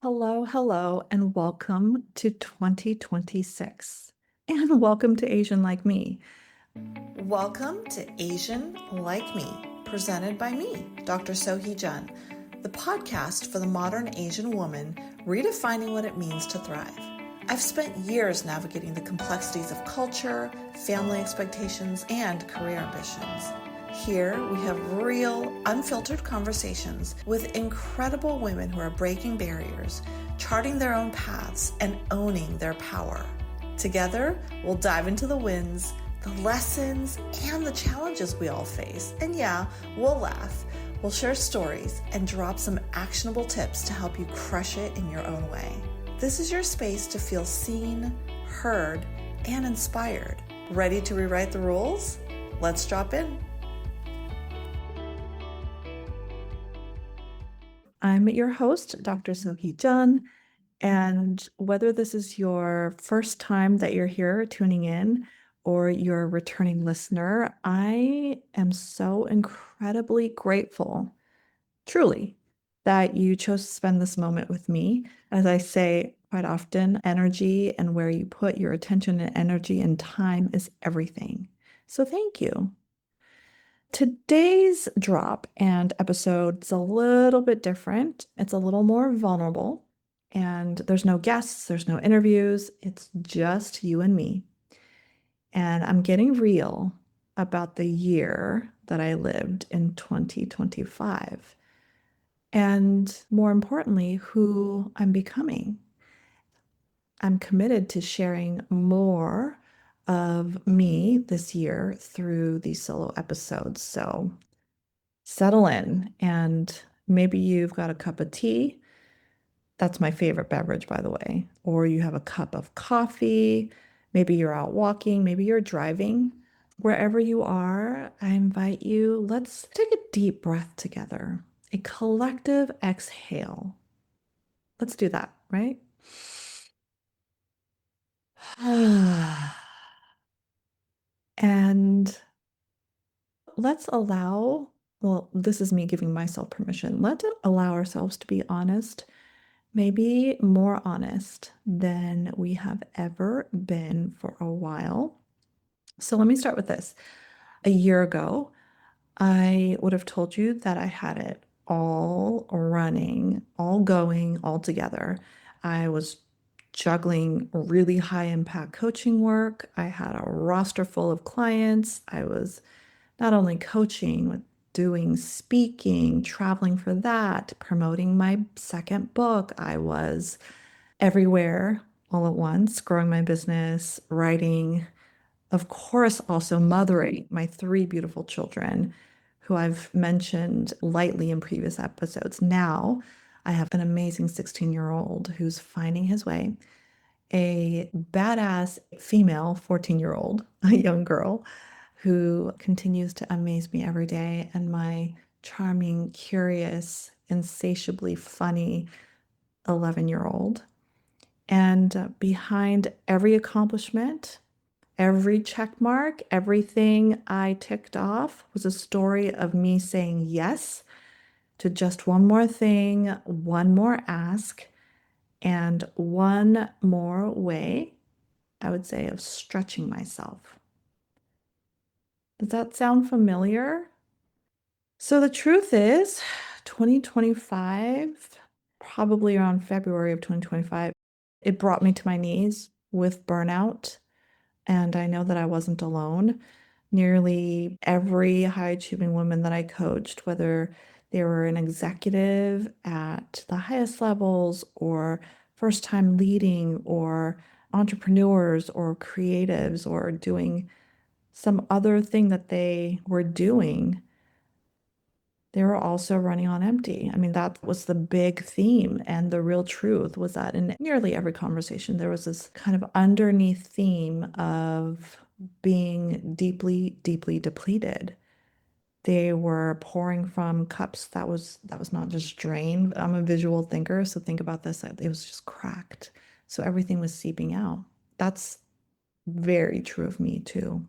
Hello, hello, and welcome to 2026. And welcome to Asian Like Me. Welcome to Asian Like Me, presented by me, Dr. Sohee Jun, the podcast for the modern Asian woman redefining what it means to thrive. I've spent years navigating the complexities of culture, family expectations, and career ambitions. Here, we have real, unfiltered conversations with incredible women who are breaking barriers, charting their own paths, and owning their power. Together, we'll dive into the wins, the lessons, and the challenges we all face. And yeah, we'll laugh. We'll share stories and drop some actionable tips to help you crush it in your own way. This is your space to feel seen, heard, and inspired. Ready to rewrite the rules? Let's drop in. I'm your host, Dr. Sohee Jun, and whether this is your first time that you're here tuning in or you're a returning listener, I am so incredibly grateful, truly, that you chose to spend this moment with me. As I say quite often, energy and where you put your attention and energy and time is everything. So thank you. Today's drop and episode is a little bit different. It's a little more vulnerable, and there's no guests, there's no interviews. It's just you and me. And I'm getting real about the year that I lived in 2025. And more importantly, who I'm becoming. I'm committed to sharing more of me this year through these solo episodes. So settle in, and maybe you've got a cup of tea. That's my favorite beverage, by the way. Or you have a cup of coffee. Maybe you're out walking. Maybe you're driving. Wherever you are, I invite you, let's take a deep breath together, a collective exhale. Let's do that, right? And let's allow, well, this is me giving myself permission. Let's allow ourselves to be honest, maybe more honest than we have ever been for a while. So let me start with this. A year ago, I would have told you that I had it all running, all going, all together. I was juggling really high impact coaching work. I had a roster full of clients. I was not only coaching, but doing speaking, traveling for that, promoting my second book. I was everywhere all at once, growing my business, writing, of course, also mothering my three beautiful children who I've mentioned lightly in previous episodes. Now I have an amazing 16-year-old who's finding his way, a badass female 14-year-old, a young girl who continues to amaze me every day, and my charming, curious, insatiably funny 11-year-old. And behind every accomplishment, every check mark, everything I ticked off was a story of me saying yes to just one more thing, one more ask, and one more way, I would say, of stretching myself. Does that sound familiar? So the truth is, 2025, probably around February of 2025, it brought me to my knees with burnout. And I know that I wasn't alone. Nearly every high achieving woman that I coached, whether they were an executive at the highest levels or first time leading or entrepreneurs or creatives or doing some other thing that they were doing, they were also running on empty. I mean, that was the big theme. And the real truth was that in nearly every conversation, there was this kind of underneath theme of being deeply, deeply depleted. They were pouring from cups that was not just drained. I'm a visual thinker, so think about this. It was just cracked. So everything was seeping out. That's very true of me too.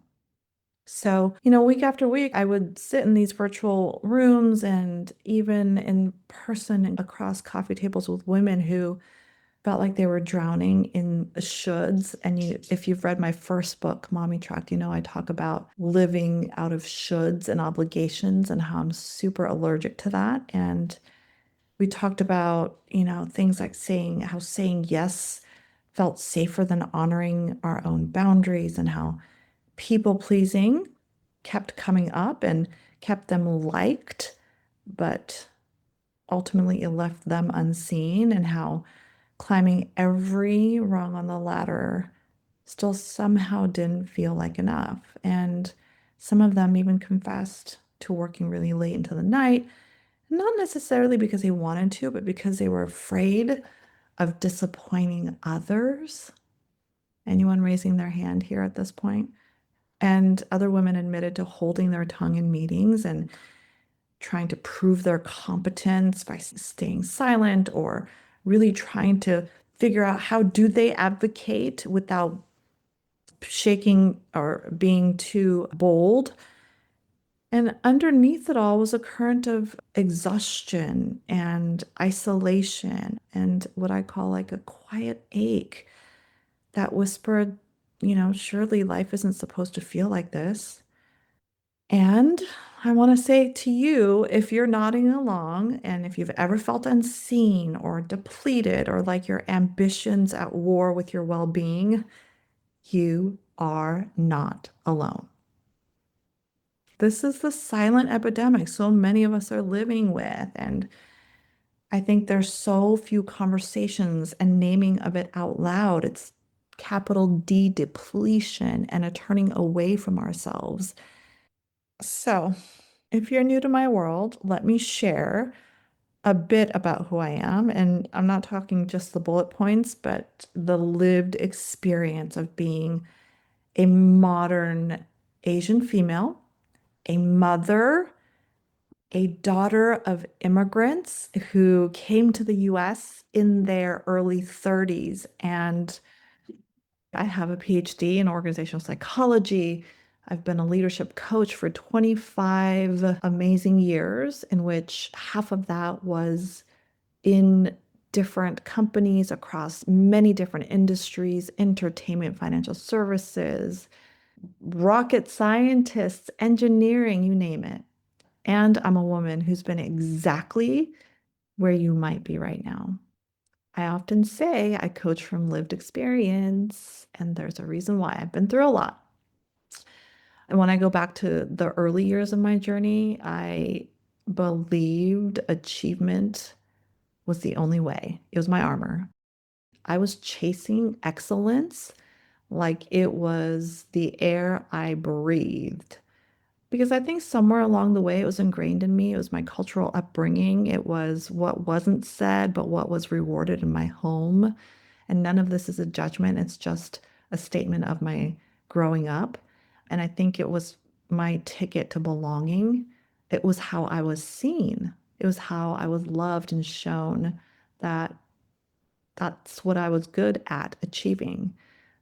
So, week after week, I would sit in these virtual rooms and even in person and across coffee tables with women who felt like they were drowning in the shoulds. And if you've read my first book, Mommy Tracked, I talk about living out of shoulds and obligations and how I'm super allergic to that. And we talked about, things like how saying yes felt safer than honoring our own boundaries and how people pleasing kept coming up and kept them liked, but ultimately it left them unseen, and how climbing every rung on the ladder still somehow didn't feel like enough. And some of them even confessed to working really late into the night, not necessarily because they wanted to, but because they were afraid of disappointing others. Anyone raising their hand here at this point? And other women admitted to holding their tongue in meetings and trying to prove their competence by staying silent, or really trying to figure out how do they advocate without shaking or being too bold. And underneath it all was a current of exhaustion and isolation and what I call like a quiet ache that whispered, surely life isn't supposed to feel like this. And I want to say to you, if you're nodding along and if you've ever felt unseen or depleted or like your ambitions at war with your well-being, you are not alone. This is the silent epidemic so many of us are living with. And I think there's so few conversations and naming of it out loud. It's capital D depletion and a turning away from ourselves. So, if you're new to my world, let me share a bit about who I am. And I'm not talking just the bullet points, but the lived experience of being a modern Asian female, a mother, a daughter of immigrants who came to the US in their early 30s. And I have a PhD in organizational psychology. I've been a leadership coach for 25 amazing years, in which half of that was in different companies across many different industries, entertainment, financial services, rocket scientists, engineering, you name it. And I'm a woman who's been exactly where you might be right now. I often say I coach from lived experience, and there's a reason why. I've been through a lot. And when I go back to the early years of my journey, I believed achievement was the only way. It was my armor. I was chasing excellence like it was the air I breathed. Because I think somewhere along the way it was ingrained in me. It was my cultural upbringing. It was what wasn't said, but what was rewarded in my home. And none of this is a judgment. It's just a statement of my growing up. And I think it was my ticket to belonging. It was how I was seen. It was how I was loved and shown that that's what I was good at achieving.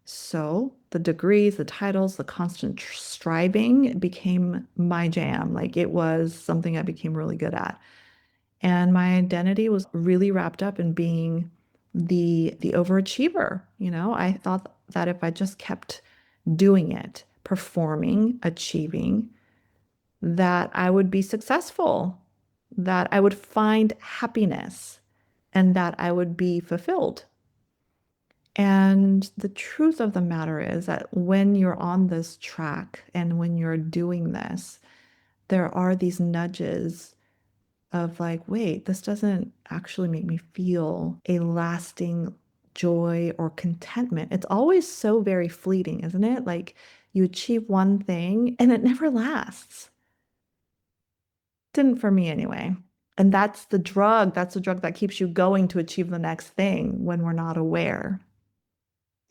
So the degrees, the titles, the constant striving became my jam. Like it was something I became really good at. And my identity was really wrapped up in being the overachiever. I thought that if I just kept doing it, performing, achieving, that I would be successful, that I would find happiness, and that I would be fulfilled. And the truth of the matter is that when you're on this track and when you're doing this, there are these nudges of like, wait, this doesn't actually make me feel a lasting joy or contentment. It's always so very fleeting, isn't it? Like you achieve one thing and it never lasts. Didn't for me anyway. And that's the drug. That's the drug that keeps you going to achieve the next thing when we're not aware.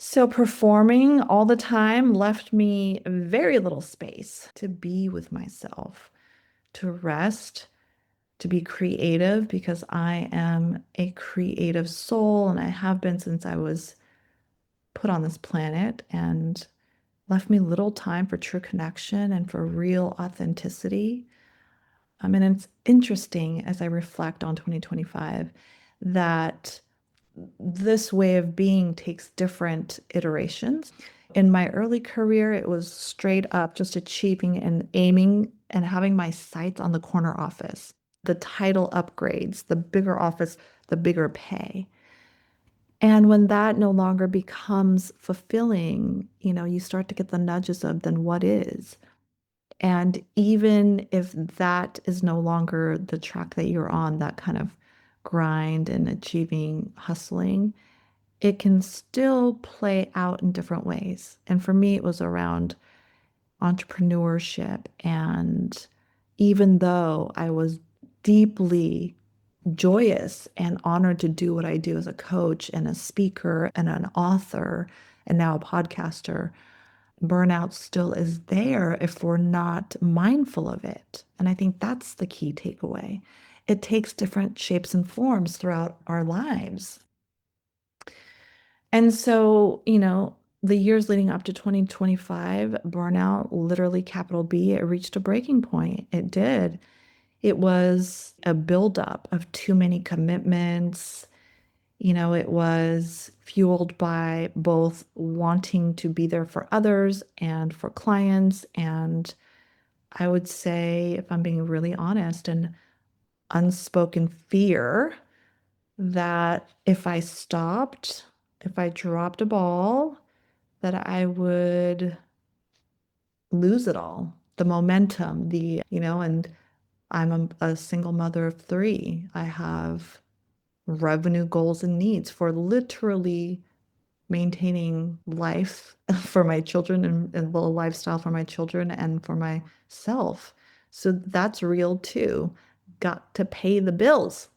So performing all the time left me very little space to be with myself, to rest, to be creative, because I am a creative soul and I have been since I was put on this planet. And left me little time for true connection and for real authenticity. And it's interesting as I reflect on 2025 that this way of being takes different iterations. In my early career, it was straight up just achieving and aiming and having my sights on the corner office, the title upgrades, the bigger office, the bigger pay. And when that no longer becomes fulfilling, you start to get the nudges of then what is. And even if that is no longer the track that you're on, that kind of grind and achieving, hustling, it can still play out in different ways. And for me, it was around entrepreneurship. And even though I was deeply joyous and honored to do what I do as a coach and a speaker and an author and now a podcaster, burnout still is there if we're not mindful of it. And I think that's the key takeaway. It takes different shapes and forms throughout our lives. And so, the years leading up to 2025, burnout, literally capital B, it reached a breaking point. It did. It was a buildup of too many commitments. It was fueled by both wanting to be there for others and for clients. And I would say, if I'm being really honest, an unspoken fear that if I stopped, if I dropped a ball, that I would lose it all, the momentum, and I'm a single mother of three. I have revenue goals and needs for literally maintaining life for my children and the lifestyle for my children and for myself. So that's real too. Got to pay the bills.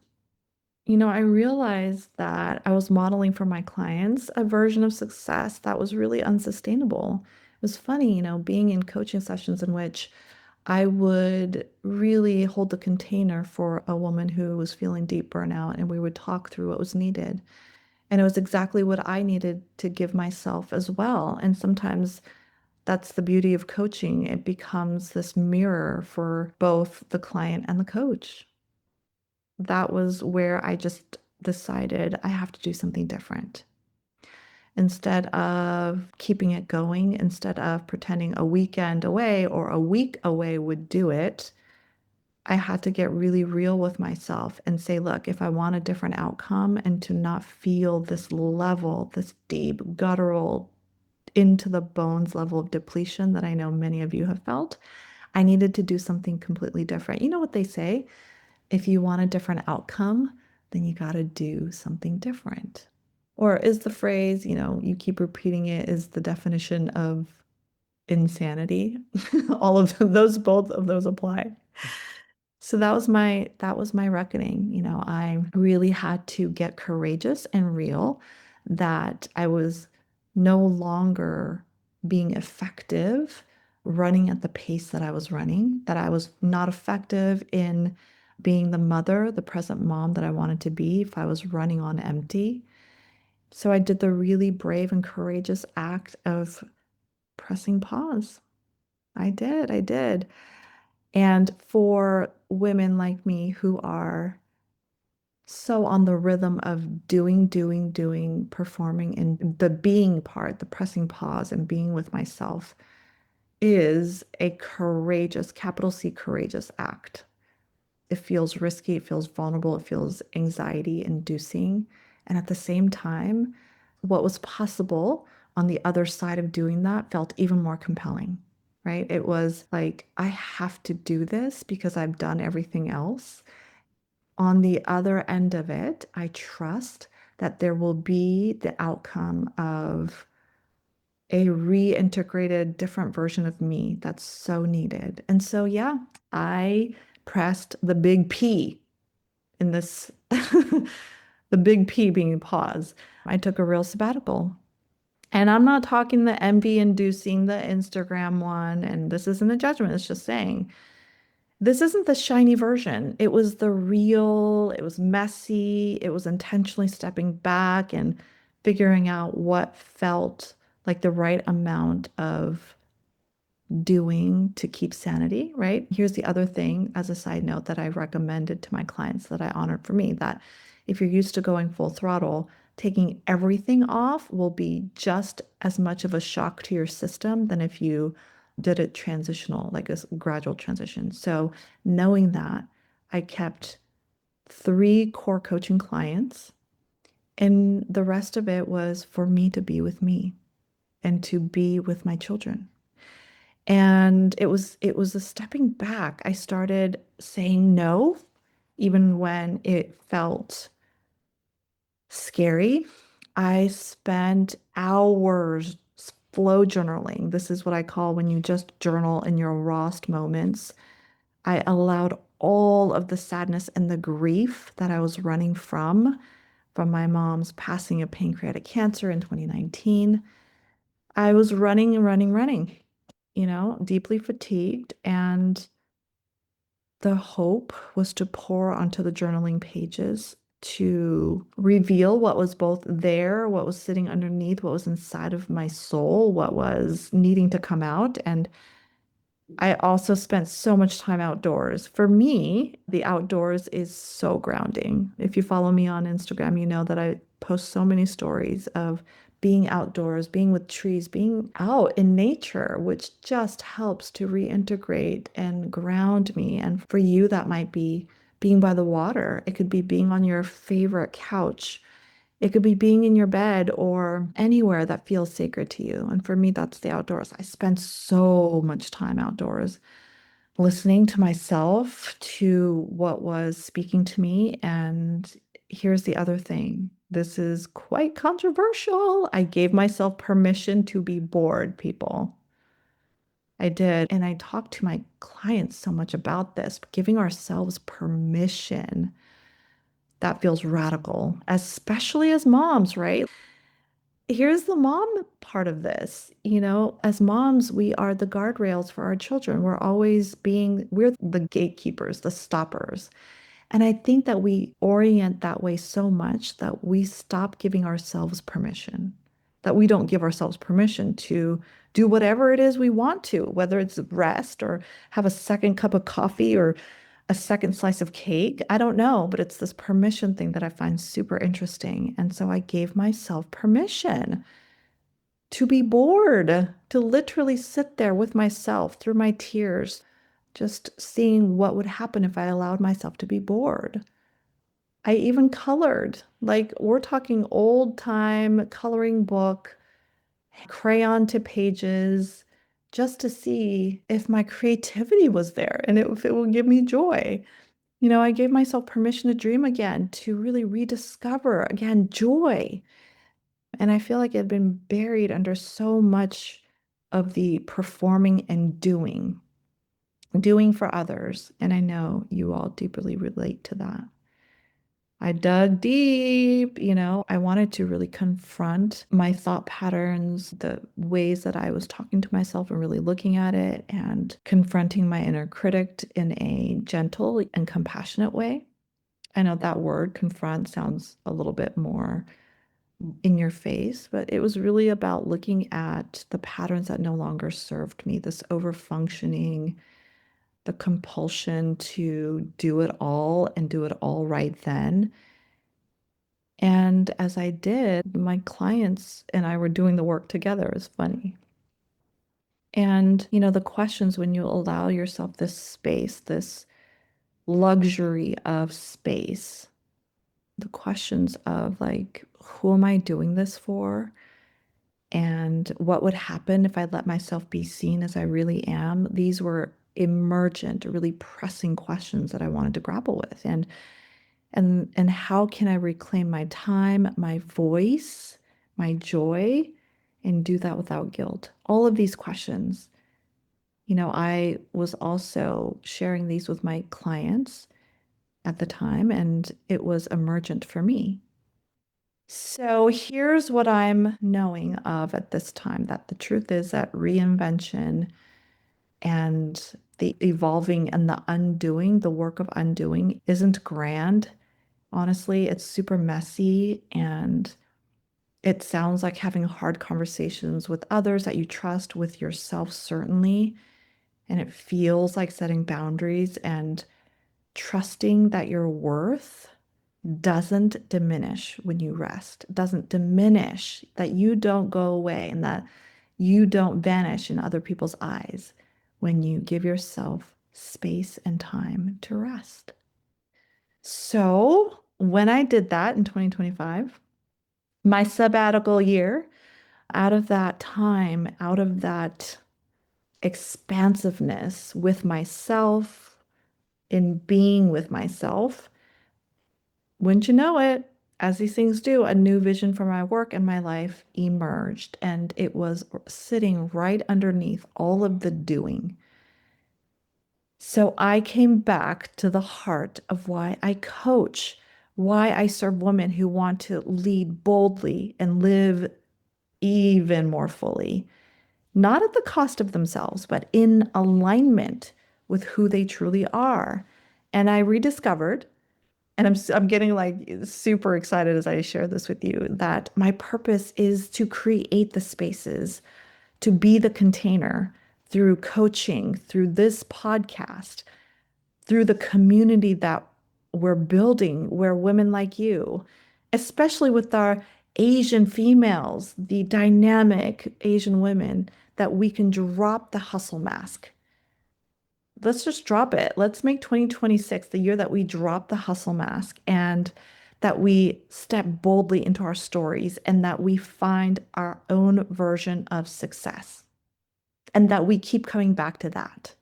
I realized that I was modeling for my clients a version of success that was really unsustainable. It was funny, being in coaching sessions in which I would really hold the container for a woman who was feeling deep burnout, and we would talk through what was needed. And it was exactly what I needed to give myself as well. And sometimes that's the beauty of coaching. It becomes this mirror for both the client and the coach. That was where I just decided I have to do something different. Instead of keeping it going, instead of pretending a weekend away or a week away would do it, I had to get really real with myself and say, look, if I want a different outcome and to not feel this level, this deep, guttural, into the bones level of depletion that I know many of you have felt, I needed to do something completely different. You know what they say? If you want a different outcome, then you got to do something different. Or is the phrase, you keep repeating it, is the definition of insanity? All of those, both of those apply. So that was my reckoning. I really had to get courageous and real that I was no longer being effective running at the pace that I was running, that I was not effective in being the mother, the present mom that I wanted to be if I was running on empty. So I did the really brave and courageous act of pressing pause. I did. And for women like me who are so on the rhythm of doing, performing, and the being part, the pressing pause and being with myself is a courageous, capital C, courageous act. It feels risky, it feels vulnerable, it feels anxiety inducing. And at the same time, what was possible on the other side of doing that felt even more compelling, right? It was like, I have to do this because I've done everything else. On the other end of it, I trust that there will be the outcome of a reintegrated, different version of me that's so needed. And so, yeah, I pressed the big P in this, the big P being pause. I took a real sabbatical. And I'm not talking the envy inducing, the Instagram one. And this isn't a judgment, it's just saying this isn't the shiny version. It was the real, it was messy, it was intentionally stepping back and figuring out what felt like the right amount of doing to keep sanity, right? Here's the other thing, as a side note, that I recommended to my clients that I honored for me, that if you're used to going full throttle, taking everything off will be just as much of a shock to your system than if you did it transitional, like a gradual transition. So knowing that, I kept 3 core coaching clients, and the rest of it was for me to be with me and to be with my children. And it was a stepping back. I started saying no, even when it felt scary. I spent hours flow journaling. This is what I call when you just journal in your rawest moments. I allowed all of the sadness and the grief that I was running from my mom's passing of pancreatic cancer in 2019. I was running and running, running, deeply fatigued. And the hope was to pour onto the journaling pages to reveal what was both there, what was sitting underneath, what was inside of my soul, what was needing to come out. And I also spent so much time outdoors. For me, the outdoors is so grounding. If you follow me on Instagram, you know that I post so many stories of being outdoors, being with trees, being out in nature, which just helps to reintegrate and ground me. And for you, that might be being by the water. It could be being on your favorite couch. It could be being in your bed or anywhere that feels sacred to you. And for me, that's the outdoors. I spend so much time outdoors listening to myself, to what was speaking to me. And here's the other thing, this is quite controversial. I gave myself permission to be bored, people. I did. And I talk to my clients so much about this, giving ourselves permission. That feels radical, especially as moms, right? Here's the mom part of this. As moms, we are the guardrails for our children. We're the gatekeepers, the stoppers. And I think that we orient that way so much that we stop giving ourselves permission, that we don't give ourselves permission to do whatever it is we want to, whether it's rest or have a second cup of coffee or a second slice of cake. I don't know, but it's this permission thing that I find super interesting. And so I gave myself permission to be bored, to literally sit there with myself through my tears, just seeing what would happen if I allowed myself to be bored. I even colored, like we're talking old time coloring book, crayon to pages, just to see if my creativity was there and if it would give me joy. I gave myself permission to dream again, to really rediscover again joy. And I feel like it had been buried under so much of the performing and doing for others. And I know you all deeply relate to that. I dug deep, I wanted to really confront my thought patterns, the ways that I was talking to myself and really looking at it and confronting my inner critic in a gentle and compassionate way. I know that word confront sounds a little bit more in your face, but it was really about looking at the patterns that no longer served me, this overfunctioning, the compulsion to do it all and do it all right then. And as I did, my clients and I were doing the work together. It's funny. And, the questions when you allow yourself this space, this luxury of space, the questions of like, who am I doing this for? And what would happen if I let myself be seen as I really am? These were emergent, really pressing questions that I wanted to grapple with. And how can I reclaim my time, my voice, my joy, and do that without guilt? All of these questions. I was also sharing these with my clients at the time, and it was emergent for me. So here's what I'm knowing of at this time, that the truth is that reinvention and the evolving and the undoing, the work of undoing, isn't grand. Honestly, it's super messy and It sounds like having hard conversations with others that you trust, with yourself, certainly. And it feels like setting boundaries and trusting that your worth doesn't diminish when you rest, doesn't diminish that you don't go away and that you don't vanish in other people's eyes when you give yourself space and time to rest. So, when I did that in 2025, my sabbatical year, out of that time, out of that expansiveness with myself, in being with myself, wouldn't you know it, as these things do, a new vision for my work and my life emerged, and it was sitting right underneath all of the doing. So I came back to the heart of why I coach, why I serve women who want to lead boldly and live even more fully, not at the cost of themselves, but in alignment with who they truly are. And I rediscovered, and I'm getting like super excited as I share this with you, that my purpose is to create the spaces, to be the container through coaching, through this podcast, through the community that we're building, where women like you, especially with our Asian females, the dynamic Asian women, that we can drop the hustle mask. Let's just drop it. Let's make 2026 the year that we drop the hustle mask and that we step boldly into our stories and that we find our own version of success and that we keep coming back to that.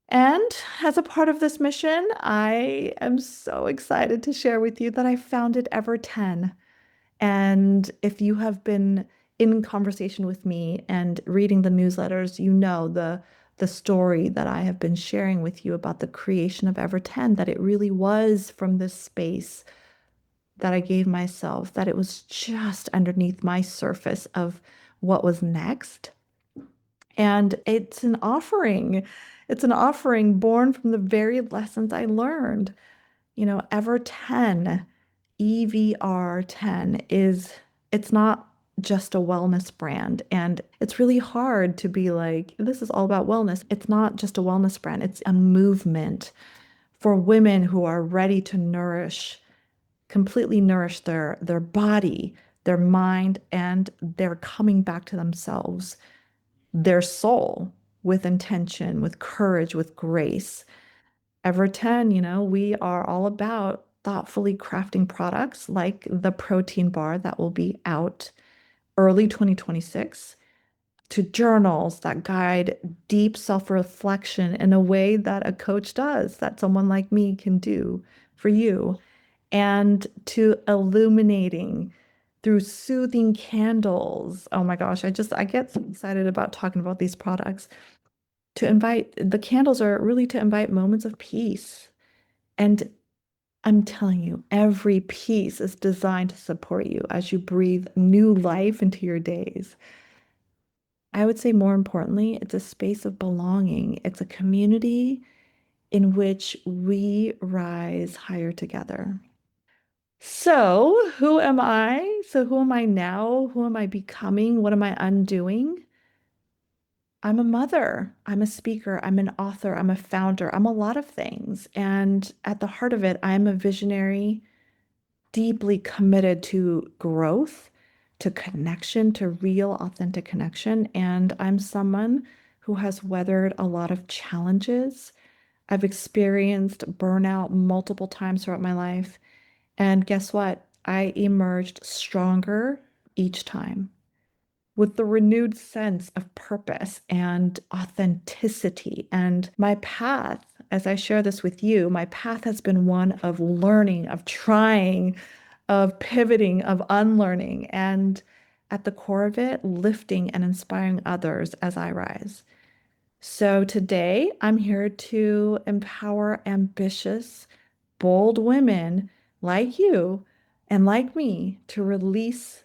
And as a part of this mission, I am so excited to share with you that I founded Ever 10. And if you have been in conversation with me and reading the newsletters, you know the story that I have been sharing with you about the creation of Ever 10, that it really was from this space that I gave myself, that it was just underneath my surface of what was next. And it's an offering. It's an offering born from the very lessons I learned. Ever 10, EVR 10 it's not just a wellness brand. And it's really hard to be like, this is all about wellness. It's not just a wellness brand, it's a movement for women who are ready to completely nourish their body, their mind, and they're coming back to themselves, their soul, with intention, with courage, with grace. Ever 10, we are all about thoughtfully crafting products like the protein bar that will be out early 2026, to journals that guide deep self-reflection in a way that a coach does, that someone like me can do for you, and to illuminating through soothing candles. Oh my gosh, I get so excited about talking about these products. The candles are really to invite moments of peace. And I'm telling you, every piece is designed to support you as you breathe new life into your days. I would say more importantly, it's a space of belonging. It's a community in which we rise higher together. So, who am I? So, who am I now? Who am I becoming? What am I undoing? I'm a mother. I'm a speaker. I'm an author. I'm a founder. I'm a lot of things. And at the heart of it, I'm a visionary, deeply committed to growth, to connection, to real, authentic connection. And I'm someone who has weathered a lot of challenges. I've experienced burnout multiple times throughout my life. And guess what? I emerged stronger each time with the renewed sense of purpose and authenticity. And my path, as I share this with you, my path has been one of learning, of trying, of pivoting, of unlearning, and at the core of it, lifting and inspiring others as I rise. So today, I'm here to empower ambitious, bold women like you and like me to release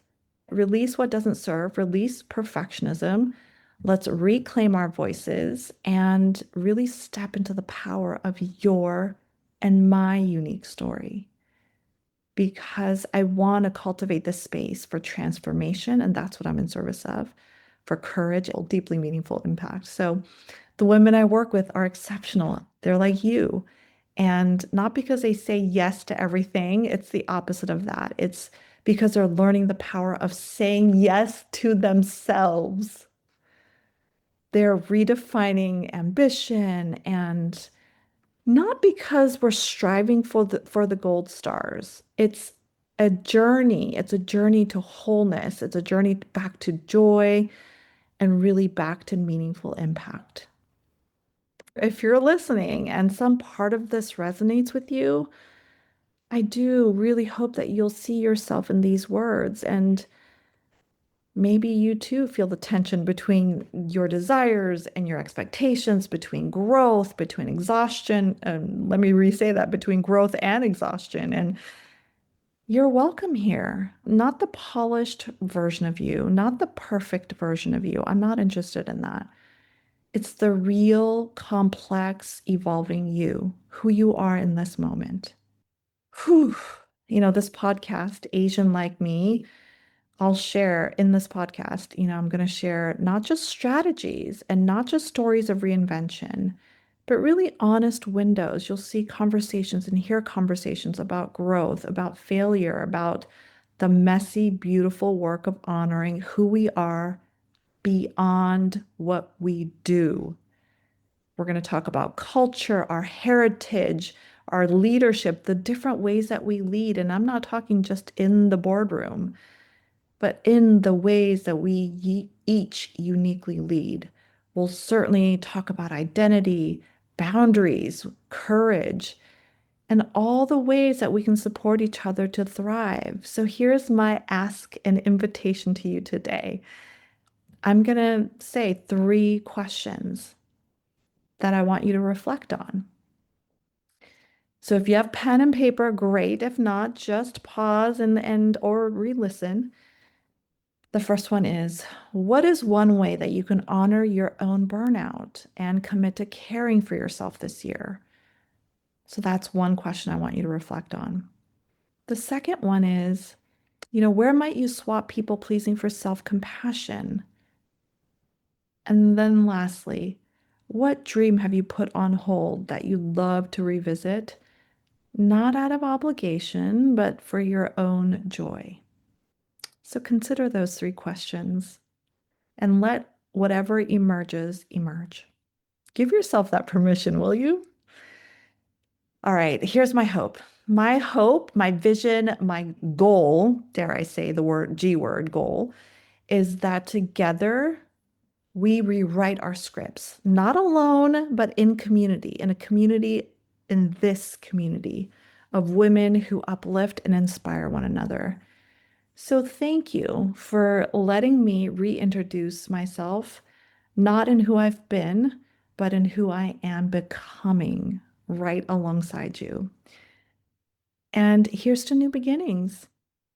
what doesn't serve, release perfectionism. Let's reclaim our voices and really step into the power of your and my unique story. because I want to cultivate this space for transformation. And that's what I'm in service of, for courage, deeply meaningful impact. So the women I work with are exceptional. They're like you. And not because they say yes to everything, it's the opposite of that. It's because they're learning the power of saying yes to themselves. They're redefining ambition, and not because we're striving for the gold stars. It's a journey. It's a journey to wholeness. It's a journey back to joy and really back to meaningful impact. If you're listening and some part of this resonates with you, I do really hope that you'll see yourself in these words, and maybe you too feel the tension between your desires and your expectations, between growth, between exhaustion. Let me re-say that, between growth and exhaustion. And you're welcome here. Not the polished version of you, not the perfect version of you. I'm not interested in that. It's the real, complex, evolving you, who you are in this moment. Whew. This podcast, Asian Like Me, I'll share in this podcast, I'm going to share not just strategies and not just stories of reinvention, but really honest windows. You'll see conversations and hear conversations about growth, about failure, about the messy, beautiful work of honoring who we are beyond what we do. We're going to talk about culture, our heritage, our leadership, the different ways that we lead. And I'm not talking just in the boardroom, but in the ways that we each uniquely lead. We'll certainly talk about identity, boundaries, courage, and all the ways that we can support each other to thrive. So here's my ask and invitation to you today. I'm going to say 3 questions that I want you to reflect on. So if you have pen and paper, great. If not, just pause and or re-listen. The first one is, what is one way that you can honor your own burnout and commit to caring for yourself this year? So that's one question I want you to reflect on. The second one is, where might you swap people pleasing for self-compassion? And then lastly, what dream have you put on hold that you'd love to revisit? Not out of obligation, but for your own joy. So consider those 3 questions and let whatever emerges emerge. Give yourself that permission, will you? All right, here's my hope. My hope, my vision, my goal, dare I say the word G word, goal, is that together we rewrite our scripts, not alone, but in community, in this community of women who uplift and inspire one another. So thank you for letting me reintroduce myself, not in who I've been, but in who I am becoming right alongside you. And here's to new beginnings.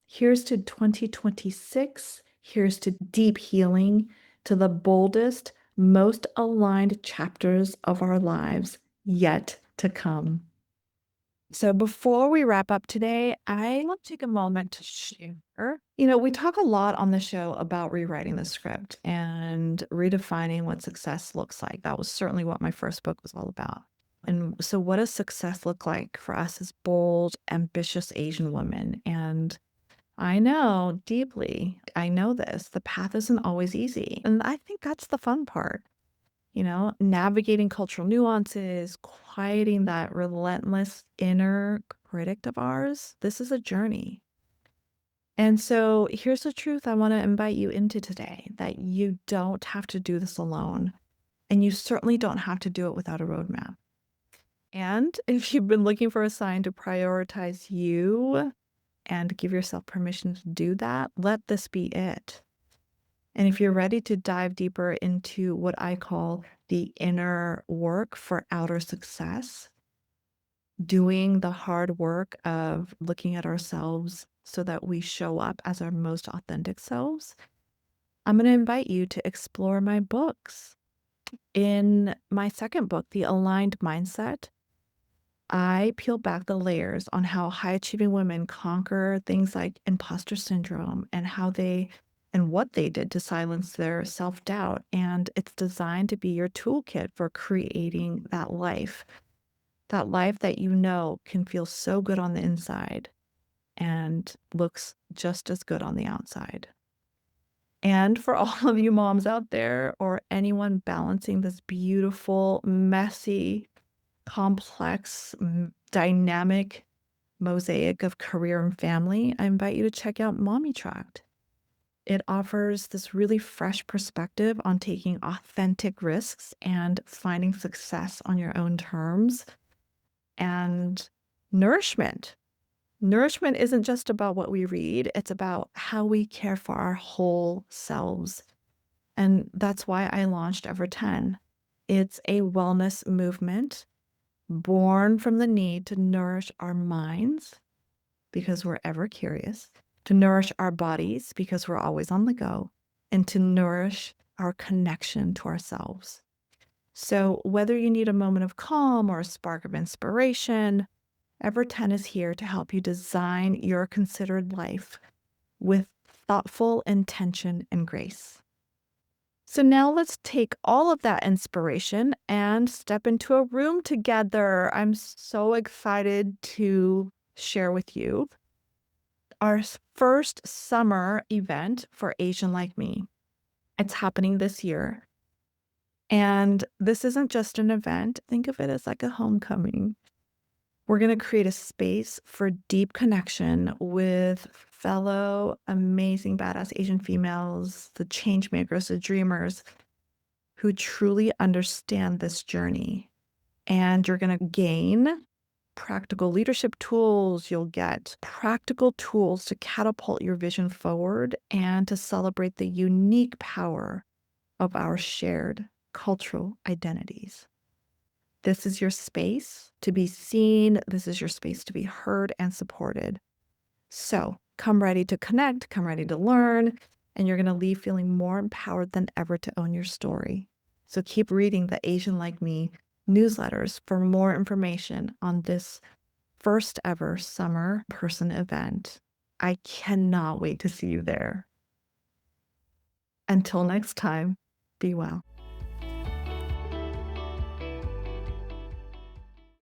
Here's to 2026. Here's to deep healing, to the boldest, most aligned chapters of our lives yet to come. So before we wrap up today, I want to take a moment to share. We talk a lot on the show about rewriting the script and redefining what success looks like. That was certainly what my first book was all about. And so what does success look like for us as bold, ambitious Asian women? And I know deeply, I know this, the path isn't always easy. And I think that's the fun part. Navigating cultural nuances, quieting that relentless inner critic of ours. This is a journey. And so here's the truth I want to invite you into today, that you don't have to do this alone. And you certainly don't have to do it without a roadmap. And if you've been looking for a sign to prioritize you and give yourself permission to do that, let this be it. And if you're ready to dive deeper into what I call the inner work for outer success, doing the hard work of looking at ourselves so that we show up as our most authentic selves, I'm going to invite you to explore my books. In my second book, The Aligned Mindset, I peel back the layers on how high achieving women conquer things like imposter syndrome and how they and what they did to silence their self doubt. And it's designed to be your toolkit for creating that life that you know can feel so good on the inside and looks just as good on the outside. And for all of you moms out there or anyone balancing this beautiful, messy, complex, dynamic mosaic of career and family, I invite you to check out Mommy Tracked. It offers this really fresh perspective on taking authentic risks and finding success on your own terms and nourishment. Nourishment isn't just about what we read, it's about how we care for our whole selves. And that's why I launched Ever 10. It's a wellness movement born from the need to nourish our minds because we're ever curious, to nourish our bodies because we're always on the go, and to nourish our connection to ourselves. So, whether you need a moment of calm or a spark of inspiration, Ever 10 is here to help you design your considered life with thoughtful intention and grace. So now let's take all of that inspiration and step into a room together. I'm so excited to share with you our first summer event for Asian Like Me. It's happening this year. And this isn't just an event, think of it as like a homecoming. We're going to create a space for deep connection with fellow amazing badass Asian females, the change makers, the dreamers who truly understand this journey. And you're going to gain practical leadership tools. You'll get practical tools to catapult your vision forward and to celebrate the unique power of our shared cultural identities. This is your space to be seen. This is your space to be heard and supported. So come ready to connect, come ready to learn, and you're going to leave feeling more empowered than ever to own your story. So keep reading the Asian Like Me newsletters for more information on this first ever summer person event. I cannot wait to see you there. Until next time, be well.